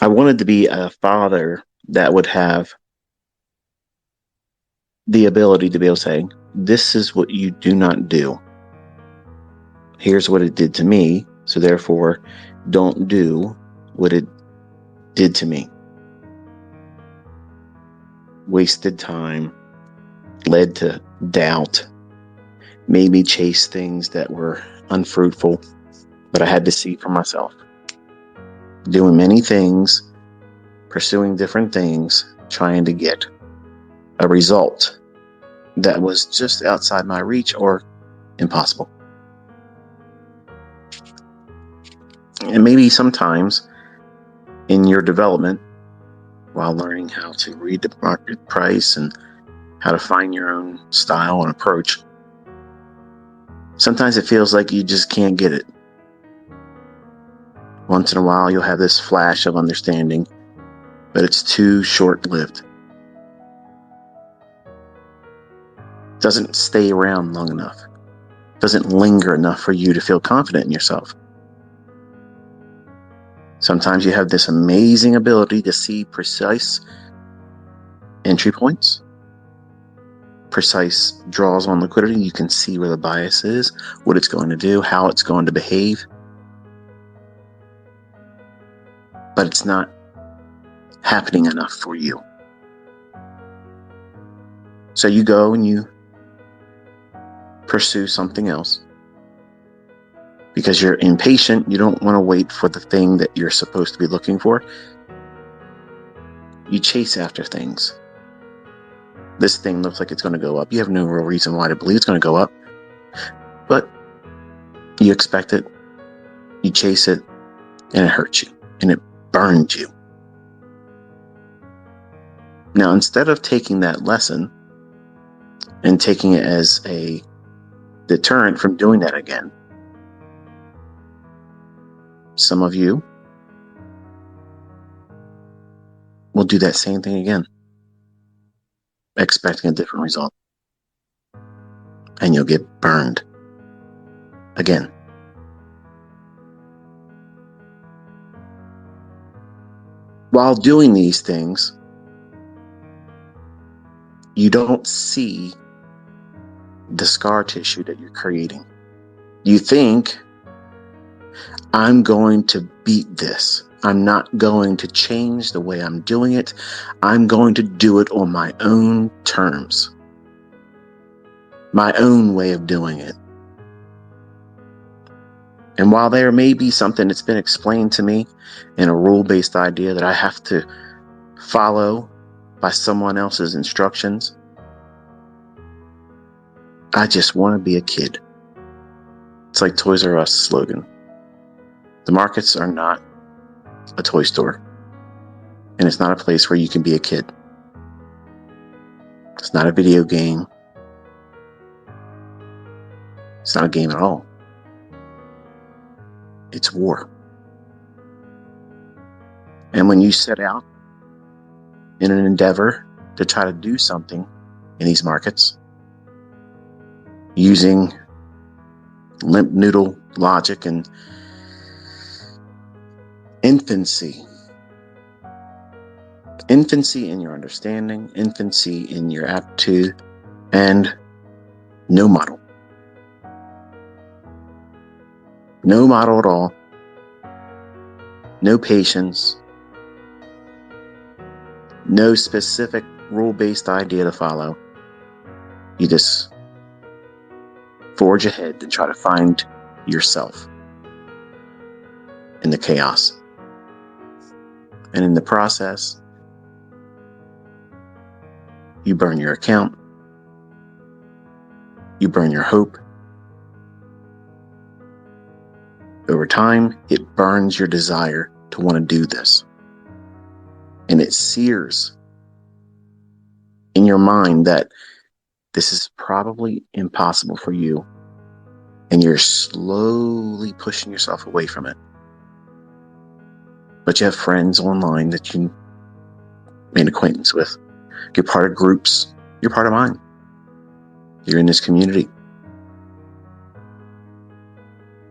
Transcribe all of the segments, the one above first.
I wanted to be a father that would have the ability to be able to say, this is what you do not do. Here's what it did to me. So therefore, don't do what it did to me. Wasted time, led to doubt, made me chase things that were unfruitful, but I had to see for myself. Doing many things, pursuing different things, trying to get a result that was just outside my reach or impossible. And maybe sometimes in your development, while learning how to read the market price and how to find your own style and approach, sometimes it feels like you just can't get it. Once in a while, you'll have this flash of understanding, but it's too short-lived. Doesn't stay around long enough. Doesn't linger enough for you to feel confident in yourself. Sometimes you have this amazing ability to see precise entry points, precise draws on liquidity. You can see where the bias is, what it's going to do, how it's going to behave. But it's not happening enough for you. So you go and you pursue something else. Because you're impatient, you don't want to wait for the thing that you're supposed to be looking for. You chase after things. This thing looks like it's going to go up. You have no real reason why to believe it's going to go up. But you expect it, you chase it, and it hurts you, and it burns you. Now, instead of taking that lesson and taking it as a deterrent from doing that again, some of you will do that same thing again, expecting a different result. And you'll get burned again. While doing these things, you don't see the scar tissue that you're creating. You think, I'm going to beat this. I'm not going to change the way I'm doing it. I'm going to do it on my own terms. My own way of doing it. And while there may be something that's been explained to me in a rule-based idea that I have to follow by someone else's instructions, I just want to be a kid. It's like Toys R Us slogan. The markets are not a toy store. And it's not a place where you can be a kid. It's not a video game. It's not a game at all. It's war. And when you set out in an endeavor to try to do something in these markets, using limp noodle logic and infancy in your understanding, infancy in your aptitude, and no model. No model at all. No patience. No specific rule-based idea to follow. You just forge ahead and try to find yourself in the chaos. And in the process, you burn your account. You burn your hope. Over time, it burns your desire to want to do this. And it sears in your mind that this is probably impossible for you. And you're slowly pushing yourself away from it. But you have friends online that you made acquaintance with. You're part of groups. You're part of mine. You're in this community.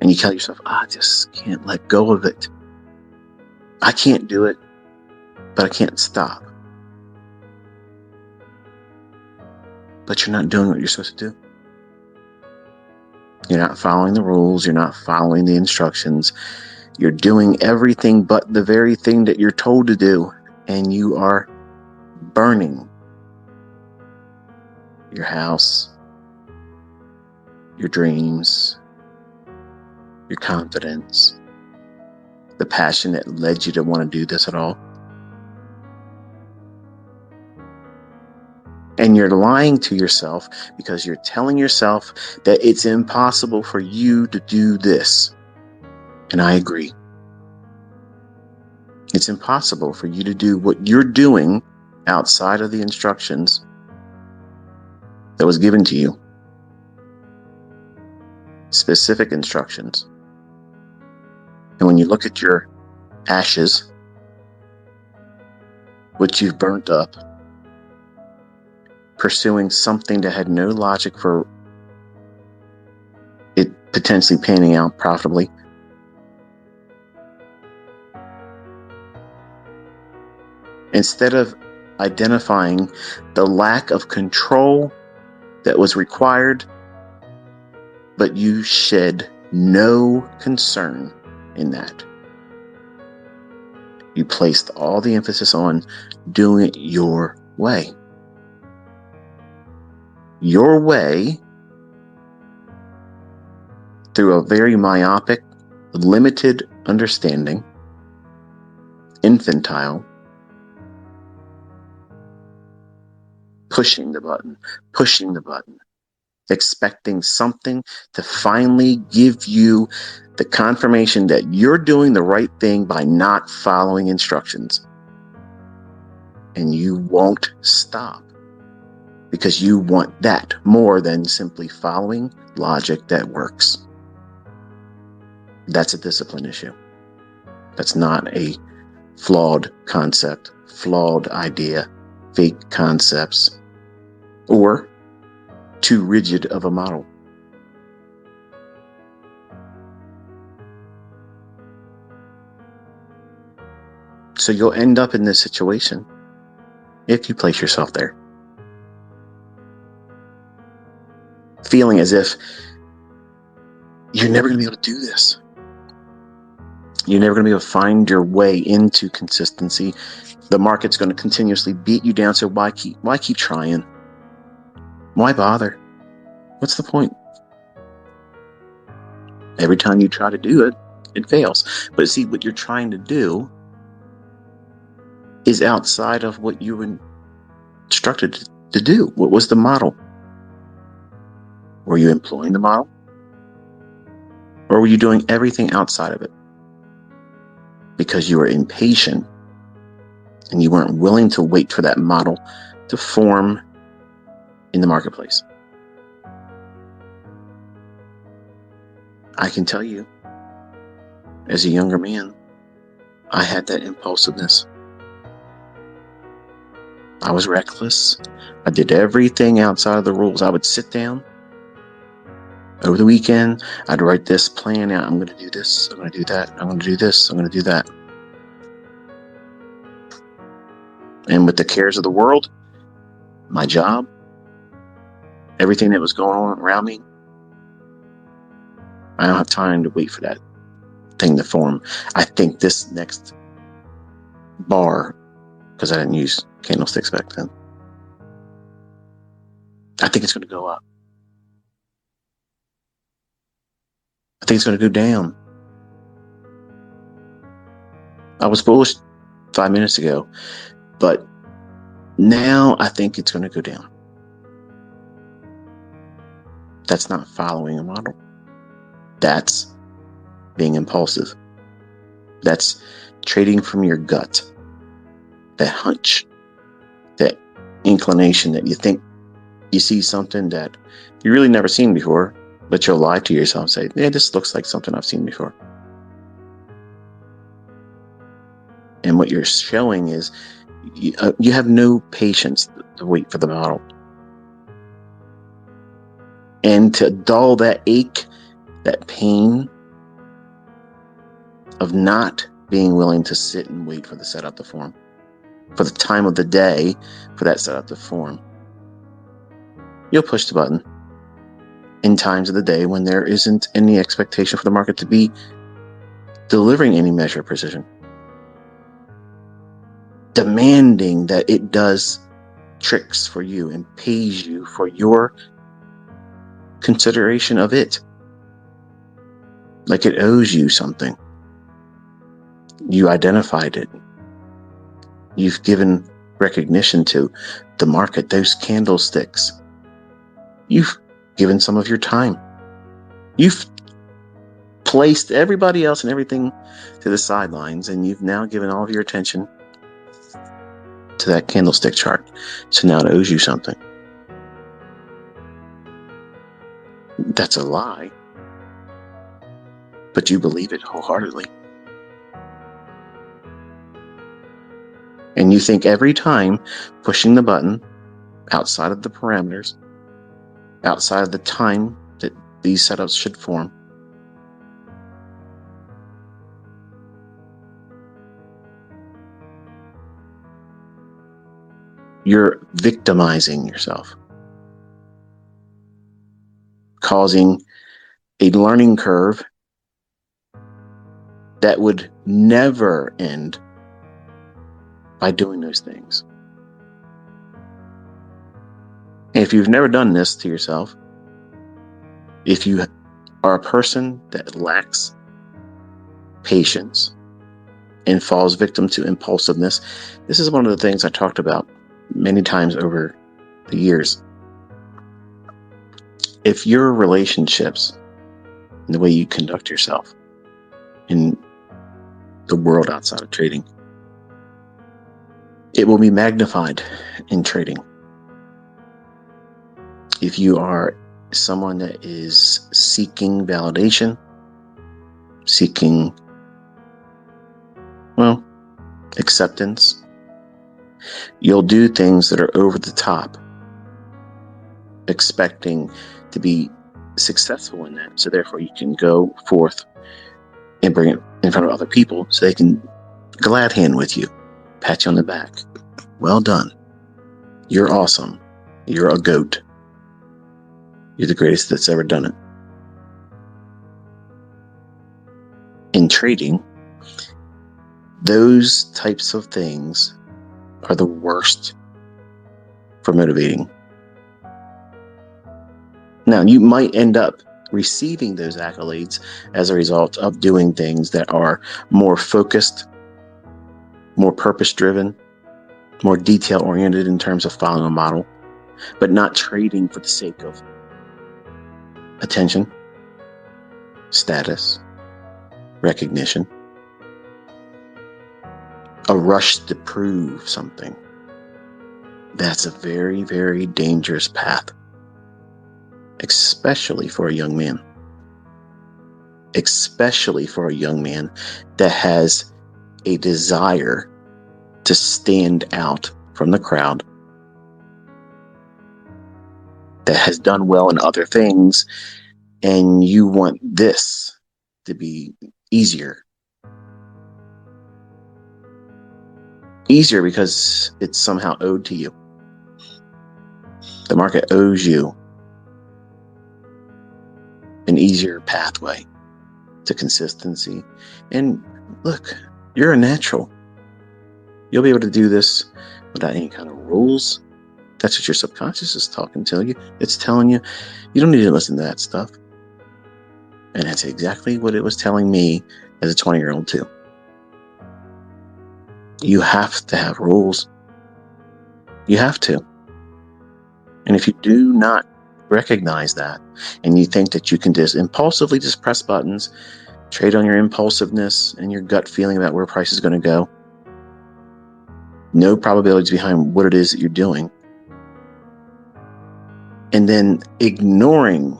And you tell yourself, I just can't let go of it. I can't do it. but I can't stop. But you're not doing what you're supposed to do. You're not following the rules. You're not following the instructions. You're doing everything but the very thing that you're told to do. And you are burning your house, your dreams, your confidence, the passion that led you to want to do this at all. And you're lying to yourself because you're telling yourself that it's impossible for you to do this. And I agree. It's impossible for you to do what you're doing outside of the instructions that was given to you. Specific instructions. And when you look at your ashes, which you've burnt up, pursuing something that had no logic for it potentially panning out profitably, instead of identifying the lack of control that was required, but you shed no concern in that. You placed all the emphasis on doing it your way. Your way, through a very myopic, limited understanding, infantile, pushing the button, expecting something to finally give you the confirmation that you're doing the right thing by not following instructions. And you won't stop because you want that more than simply following logic that works. That's a discipline issue. That's not a flawed concept, flawed idea, fake concepts, or too rigid of a model. So you'll end up in this situation if you place yourself there, feeling as if you're never going to be able to do this. You're never going to be able to find your way into consistency. The market's going to continuously beat you down. So why keep trying? Why bother? What's the point? Every time you try to do it, it fails. But see, what you're trying to do is outside of what you were instructed to do. What was the model? Were you employing the model? Or were you doing everything outside of it? Because you were impatient and you weren't willing to wait for that model to form in the marketplace. I can tell you, as a younger man, I had that impulsiveness. I was reckless. I did everything outside of the rules. I would sit down over the weekend. I'd write this plan out. I'm going to do this. I'm going to do that. I'm going to do this. I'm going to do that. And with the cares of the world, my job, everything that was going on around me, I don't have time to wait for that thing to form. I think this next bar, because I didn't use candlesticks back then, I think it's going to go up. I think it's going to go down. I was bullish 5 minutes ago, but now I think it's going to go down. That's not following a model. That's being impulsive. That's trading from your gut. That hunch, that inclination that you think you see something that you really never seen before, but you'll lie to yourself and say, yeah, this looks like something I've seen before. And what you're showing is you have no patience to wait for the model. And to dull that ache, that pain of not being willing to sit and wait for the setup to form. for the time of the day for that setup to form. You'll push the button in times of the day when there isn't any expectation for the market to be delivering any measure of precision, demanding that it does tricks for you and pays you for your consideration of it, like it owes you something. You identified it. You've given recognition to the market, those candlesticks. You've given some of your time. You've placed everybody else and everything to the sidelines, and you've now given all of your attention to that candlestick chart. So now it owes you something. That's a lie, but you believe it wholeheartedly. And you think every time pushing the button outside of the parameters, outside of the time that these setups should form, you're victimizing yourself, causing a learning curve that would never end by doing those things. And if you've never done this to yourself, if you are a person that lacks patience and falls victim to impulsiveness, this is one of the things I talked about many times over the years. If your relationships and the way you conduct yourself in the world outside of trading, it will be magnified in trading. If you are someone that is seeking validation, seeking, acceptance, you'll do things that are over the top, expecting to be successful in that. So therefore you can go forth and bring it in front of other people so they can glad hand with you, pat you on the back. Well done. You're awesome. You're a goat. You're the greatest that's ever done it. In trading, those types of things are the worst for motivating. Now, you might end up receiving those accolades as a result of doing things that are more focused, more purpose-driven, more detail-oriented in terms of following a model, but not trading for the sake of attention, status, recognition, a rush to prove something. That's a very, very dangerous path, especially for a young man. Especially for a young man that has a desire to stand out from the crowd, that has done well in other things, and you want this to be easier. Easier because it's somehow owed to you. The market owes you an easier pathway to consistency. And look, you're a natural. You'll be able to do this without any kind of rules. That's what your subconscious is talking to you. It's telling you, you don't need to listen to that stuff. And that's exactly what it was telling me as a 20-year-old too. You have to have rules. You have to. And if you do not recognize that, and you think that you can just impulsively just press buttons, trade on your impulsiveness and your gut feeling about where price is going to go, no probabilities behind what it is that you're doing, and then ignoring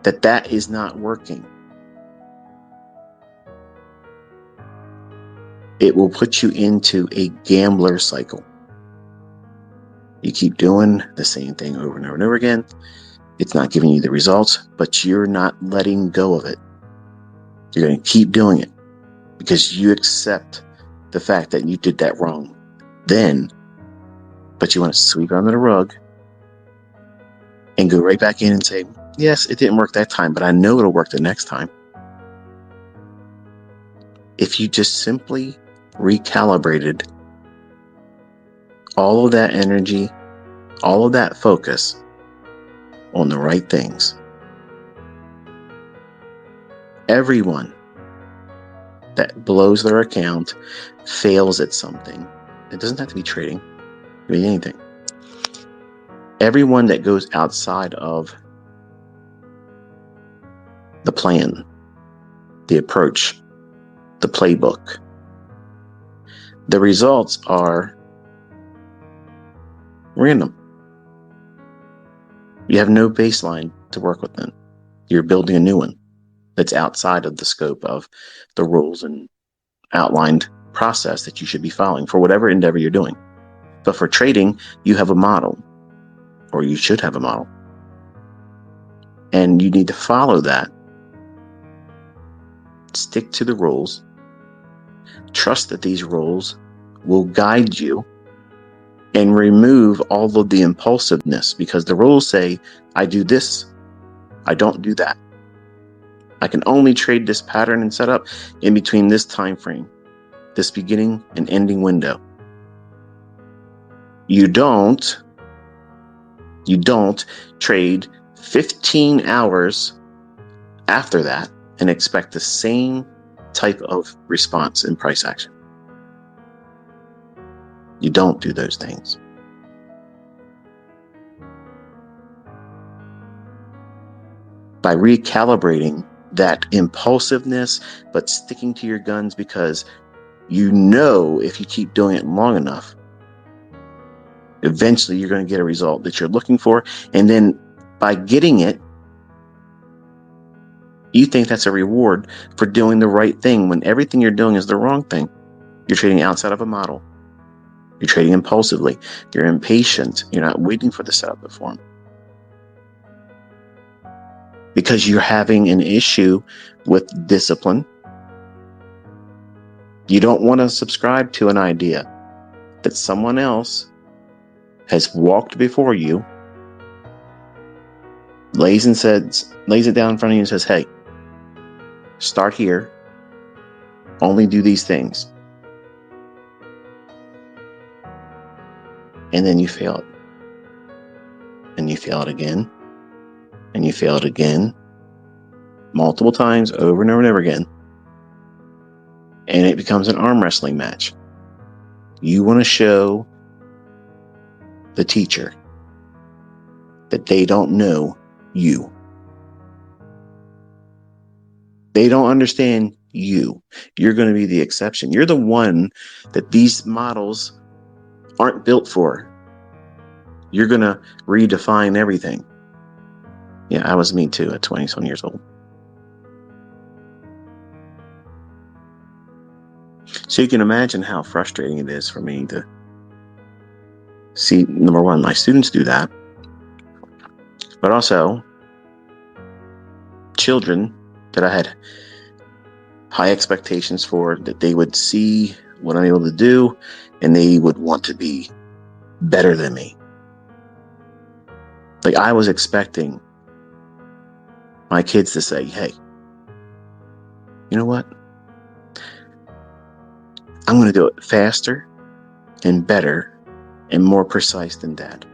that is not working, it will put you into a gambler cycle. You keep doing the same thing over and over and over again. It's not giving you the results, but you're not letting go of it. You're going to keep doing it because you accept the fact that you did that wrong. But you want to sweep it under the rug and go right back in and say, yes, it didn't work that time, but I know it'll work the next time. If you just simply recalibrated all of that energy, all of that focus on the right things. Everyone that blows their account fails at something. It doesn't have to be trading. It can be anything. Everyone that goes outside of the plan, the approach, the playbook, the results are random. You have no baseline to work within. You're building a new one that's outside of the scope of the rules and outlined process that you should be following for whatever endeavor you're doing. But for trading, you have a model, or you should have a model. And you need to follow that. Stick to the rules. Trust that these rules will guide you and remove all of the impulsiveness, because the rules say, I do this, I don't do that. I can only trade this pattern and setup in between this time frame, this beginning and ending window. You don't trade 15 hours after that and expect the same type of response in price action. You don't do those things. By recalibrating that impulsiveness, but sticking to your guns, because you know if you keep doing it long enough, eventually you're going to get a result that you're looking for. And then by getting it, you think that's a reward for doing the right thing when everything you're doing is the wrong thing. You're trading outside of a model. You're trading impulsively. You're impatient. You're not waiting for the setup to form. Because you're having an issue with discipline. You don't want to subscribe to an idea that someone else has walked before you, lays it down in front of you and says, hey, start here, only do these things. And then you fail it. And you fail it again. And you fail it again. Multiple times, over and over and over again. And it becomes an arm wrestling match. You want to show the teacher that they don't know you. They don't understand you. You're going to be the exception. You're the one that these models aren't built for. You're going to redefine everything. Yeah, I was me too at 20-some years old. So you can imagine how frustrating it is for me to see, number one, my students do that, but also children that I had high expectations for, that they would see what I'm able to do and they would want to be better than me. Like, I was expecting my kids to say, hey, you know what? I'm going to do it faster and better and more precise than Dad.